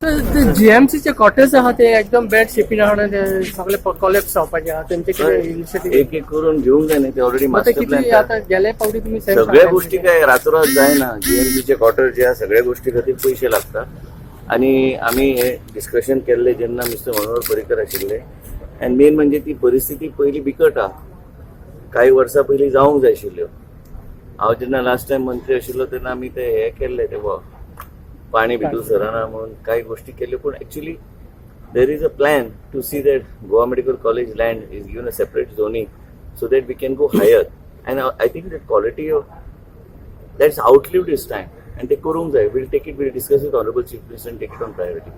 जीएमसीचे cottage आहात ते एकदम बॅड शेपीन आहा ते सगळे कॉलेप्स जावपाचे आहा तेंचे कितें इनिशिएटिव्ह एक एक करून घेऊंक जाय न्ही ते ऑलरेडी मास्टर किती प्लॅन आता गेले फावटी तुम्ही सगळ्या गोष्टी काय रातोरात जायना जीएमसीचे क्वार्टर जे आहा सगळ्या गोष्टी खातीर पयशे लागतात आणि आम्ही हे डिस्कशन केल्ले जेन्ना मिस्टर मनोहर पर्रीकर आशिल्ले आनी मेन म्हणजे ती परिस्थिती पयली बिकट आहा काही वर्सां पयलीं जावंक जाय आशिल्ल्यो हांव जेन्ना लास्ट टायम मंत्री आशिल्लो तेन्ना आमी ते हे केल्ले ते पाणी भितूर सरना म्हणून काही गोष्टी केल्यो पूण actually there is a plan to see that Goa medical college land is given a separate zoning so that we can go higher and I think that quality of that's outlived is time and ते करूंक जाय will take it will discuss with honourable chief minister and take it on priority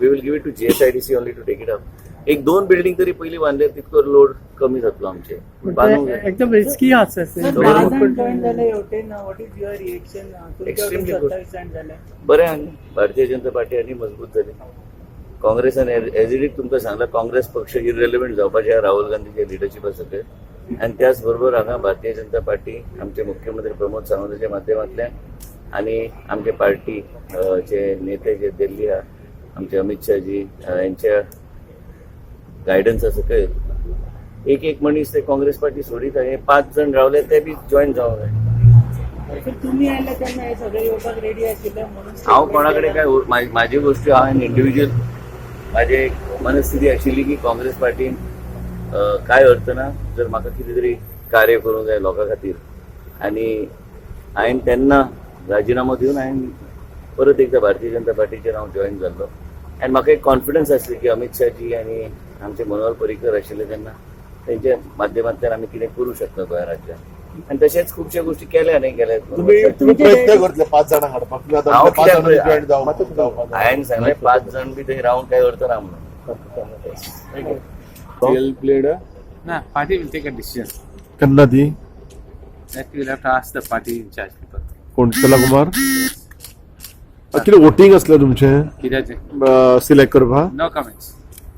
we will give it to GSIDC only to take it up एक दोन building तरी पयली बांधले तितको load कमी जातलो आमचे बांदूंक जाय एकदम रिस्की आहा एक्स्ट्रीमली गुड बरें आनी भारतीय जनता पार्टी आनी मजबूत जाली काँग्रेसान एज इट तुमकां सांगला काँग्रेस पक्ष इरेलिव्हंट जावपाचे राहुल गांधीचे लिडरशिपा सकयल आनी त्याच बरोबर हांगा भारतीय जनता पार्टी आमचे मुख्यमंत्री प्रमोद सावंताच्या माध्यमांतल्यान आनी आमचे पार्टी चे नेते जे दिल्ली आहा आमचे अमित शाहजी यांच्या गायडन्सा सकयल एक एक मनीस ते काँग्रेस पार्टी सोडीत हे 5 जण रावले ते बी जॉईन जावंक जाय तुम्ही आयले तेन्ना हे सगळे येवपाक रेडी आशिल्ले म्हणून हांव कोणा कडेन काय म्हाजी गोष्टी हांवें इंडिव्हिज्युअल म्हाजी एक मनस्थिती आशिल्ली की काँग्रेस पार्टीन काय अर्थ ना जर म्हाका कितें तरी कार्य करूंक जाय लोकां खातीर आनी हांवें तेन्ना राजिनामो दिवन हांवें परत एकदा भारतीय जनता पार्टीचेर हांव जॉईन जाल्लो आनी म्हाका एक कॉन्फिडन्स आसली की अमित शाहजी आनी आमचे मनोहर पर्रीकर आशिल्ले तेन्ना तेंच्या माध्यमांतल्यान आमी कितें करूं शकता गोंय राज्यांत आनी तशेंच खुबश्यो गोष्टी केल्या न्ही केल्या तुम्ही प्रयत्न करतले 5 जाणां हाडपाक हांवें सांगलें 5 जण बी थंय रावून काय अर्थ ना म्हणून No, party will take a decision. केन्ना ती That we'll have to ask the party in charge people. कोण चला कुमार कितें वोटिंग असलें तुमचें कित्याचे? सिलेक्ट करपाक No comments.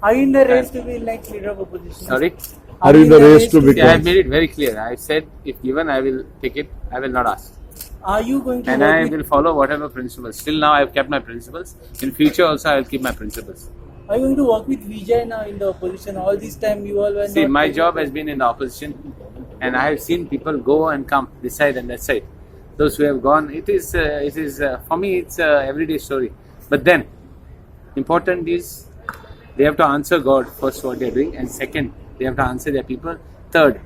Are you in the race to be next leader of opposition? Sorry? Are you in the race to See, I have become? made it very clear. I said if given, I will take it. I will not ask. Are you going to And work I with, will follow whatever principles. Till now, I have kept my principles. In future also, I will keep my principles. are you going to work with Vijay now in the opposition? All this time you all were See, not my taking job part. has been in the opposition, and I have seen people go and come this side and that side. Those who have gone, it is for me, it's a everyday story. But then, important is they have to answer God first what they are doing, and second, they have to answer their people. Third,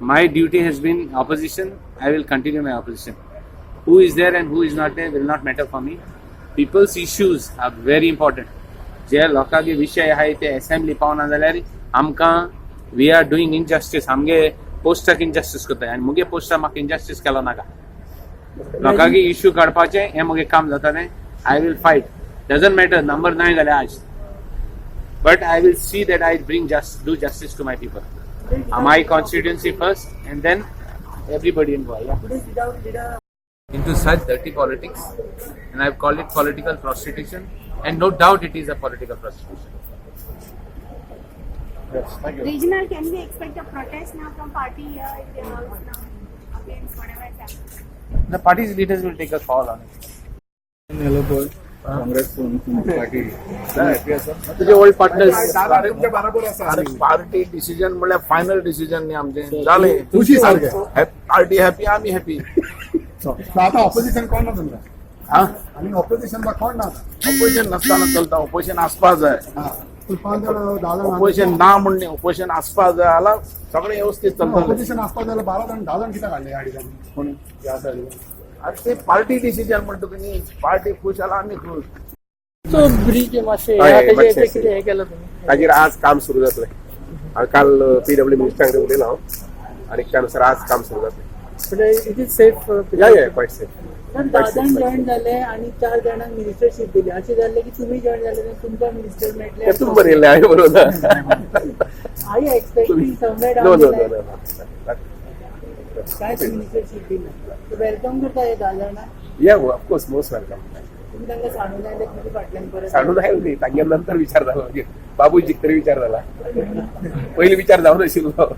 my duty has been opposition. I will continue my opposition. Who is there and who is not there will not matter for me. People's issues are very important. जे लोकांचे विषय आहाय ते assembly पावना जाल्यार आमकां we R doing injustice आमगे पोस्टाक injustice करता आनी मुगे पोस्टाक म्हाका इनजस्टीस केलो नाका लोकांचे इश्यू काडपाचे हें मुगे काम जातालें I will fight doesn't matter number नाय जाल्यार आज but I will see that I bring do justice to my people my constituency first and then everybody in Goa into such dirty politics, and I've called it political prostitution, and no doubt it is a political prostitution. Regional, can we expect a protest now from party here in the house now against whatever is happening? The party's leaders will take a call on it. तुझे old partners party decision म्हणल्यार final decision न्ही आमचें जालें खुशी सारकें party happy आमी happy आता opposition कोण ना तुमकां आनी ऑपोजिशन कोण ना ऑपोजिशन नासतना चलता ऑपोजिशन आसपाक जाय ऑपोजिशन ना म्हणणे ऑपोजिशन आसपाक जाय जाल्यार सगळें व्यवस्थीत चलतलें ऑपोजिशन आसपाक जाल्यार 12 जाण 10 जाण कित्याक काडले ह्या दिसांनी कोण ह्या सायडीन आतां ते पार्टी डिसिजन म्हणटा तुमी पार्टी खूश जाल्यार आमी खूश तो ब्रिज मातशें हय, ताजें मातशें. कितें हें केलां तुमी ताजेर आज काम सुरू जातलें हांवें काल PW मिनिस्टरा कडेन उलयलो हांव आनी त्या अनुसार आज काम सुरू जातलें But it is safe. या क्वायट सेफ पण 10 जाण जॉईन झाले आणि 4 जाणांक मिनिस्टरशिप दिली असे झाले की तुम्ही जॉईन झाले तर तुमकां मिनिस्टर मेळटले तूं बरें येयलें हांवें बरोबर I expecting somewhere no no down no काय मिनिस्टरशिप दिली वेलकम करता हे 10 जाणांक या ऑफकोर्स मोस्ट वेलकम तुम्ही तांकां सांडून आयले किती फाटल्यान परत सांडून आहे न्ही तांगे नंतर विचार जालो म्हणजे बाबूजीक तरी विचार जाला पयलीं विचार जावन आशिल्लो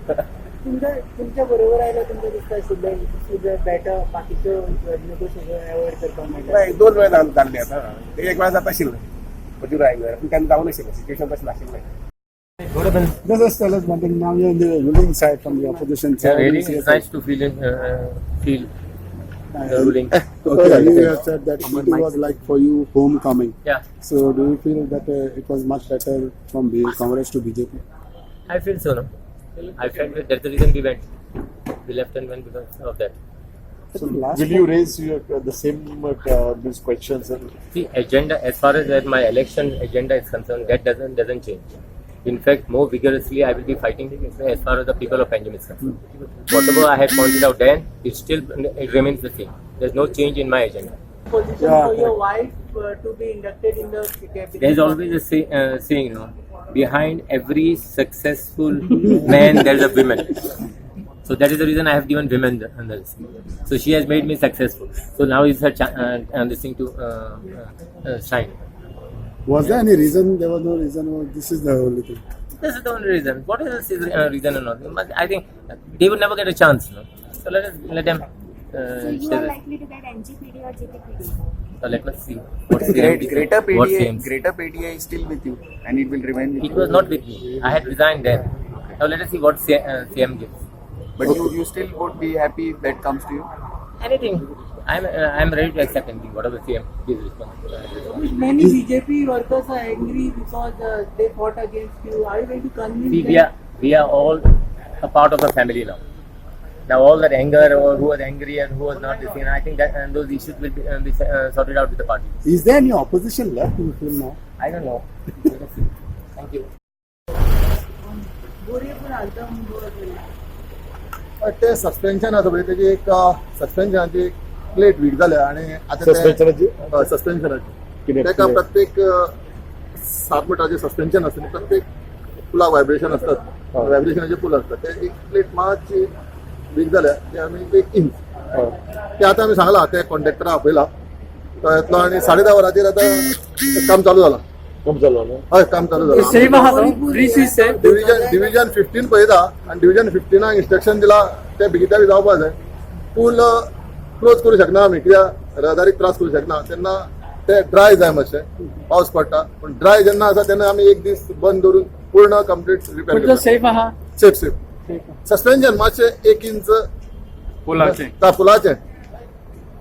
तुमच्या बरोबर आयलो तुमकां दिसता सुद्दां बेटर बाकीच्यो नेगोशिएशन अवॉइड करपाक मेळटा एक दोन वेळा जाल्ले आतां एक वेळा जाता आशिल्लें मजूर आयोगार पूण तेन्ना जावं नाशिल्लें सिच्युएशन तशें नाशिल्लें. Just tell us one thing. Now you're in the ruling side from the opposition side. It's nice to feel the ruling. Okay, you have said that it was like for you homecoming. Yeah, So do you feel that it was much better from Congress to BJP? I feel so. No, I felt that that's the reason we went. We left and went because of that. So last Will you raise the same these questions? See, agenda as far as my election agenda is concerned, that doesn't change. In fact, more vigorously, I will be fighting as far as the people of Panjim is concerned. Whatever I had pointed out then, it remains the same. There's no change in my agenda. Position for your wife to be inducted in the cabinet. There's always a saying, behind every successful man, there's a woman. So that is the reason I have given women this. So she has made me successful. So now is her this thing to shine. was there any reason? There was no reason. Or this is the only thing. This is the only reason. What is the reason or not? But I think they would never get a chance. So let them. So you are likely to get NGPD or GPPD? So let us see. Greater What PDA, seems. Greater PDA is still with you, and it will remain with It you. was not with me. I had resigned then. Now let us see what CM gives. But you still would be happy if that comes to you. Anything. I'm ready to accept anything. Whatever CM gives responsibility. Many BJP workers are angry because they fought against you. Are you going to convince See, them? we are all a part of the family now. Now all that anger or who was angry and who was not, I think that and those issues will be sorted out with the party. Is there any opposition left in film now? I don't know. Let us see. Thank you. गोरेपूर आलता ते suspension आसा पळय तेजी एक सस्पेन्शनाची plate weak जाल्या आणि आता सस्पेन्शनाची तेका प्रत्येक 7 मिनटाचे सस्पेन्शन असता प्रत्येक फुलाक व्हायब्रेशन असतात व्हायब्रेशनाचे फूल असतात ते एक प्लेट मातशी वीक जाल्या ते आमी 1 इंच ते आता आमी सांगला ते कॉन्ट्रॅक्टरा आपयला तो येतलो आणि 10:30 वरांचेर आता काम चालू जाला हय काम चालू जाला डिव्हिजन 15 पळयता आणि डिव्हिजन 15 इन्स्ट्रक्शन दिला ते बेगिता जावपाक जाय पूल क्लोज करूं शकना आमी कित्याक रहदारीक त्रास करूं शकना तेन्ना ते ड्राय जाय मातशें पावस पडटा पूण ड्राय जेन्ना आसा तेन्ना आमी 1 दीस बंद दवरून पूर्ण कंप्लीट रिपेर करता सेफ आहा सेफ सस्पेन्शन मातशें 1 इंच पुलाचें